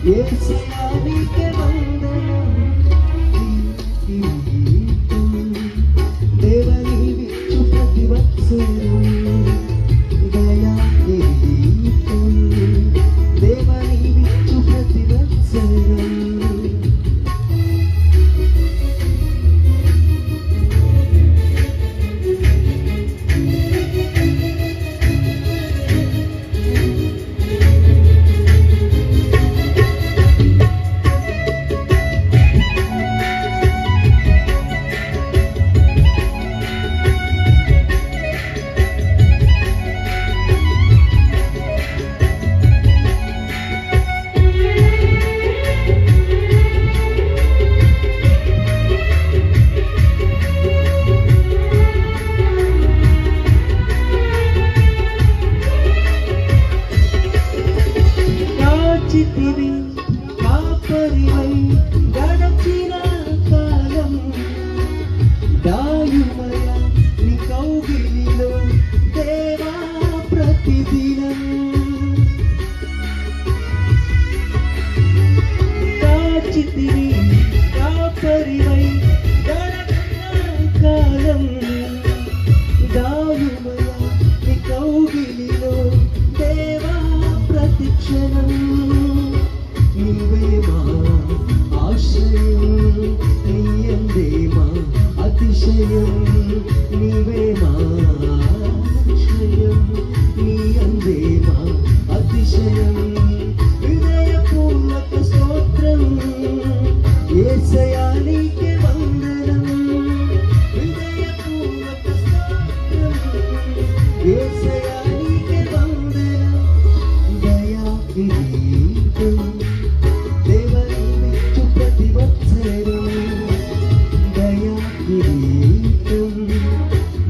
యేసయ్యా నీకే వందనం దేవా నీవిచ్చు ప్రతి వత్సరం దయా కిరీటం దేవా నీవిచ్చు ప్రతి వత్సరం కాపరివై గడచిన కాలం దాయుమయ నీ కౌగిలిలో దేవా ప్రతిదినం కాచితివి కాపరివై గడచిన కాలం దాయుమయ నీ కౌగిలిలో దేవా ప్రతిక్షణం నీవే మా ఆశ్రయం నీ అందే మా అతిశయం నీవే మా ఆశ్రయం నీ అందే మా అతిశయం హృదయపూర్వక స్తోత్రం యేసయ్యా నీకే వందనం హృదయపూర్వక స్తోత్రం యేసయ్యా నీకే వందనం దయా కిరీటం దేవా నీవిచ్చు ప్రతి వత్సరం దయా కిరీటం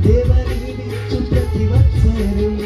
దేవా నీవిచ్చు ప్రతి వత్సరం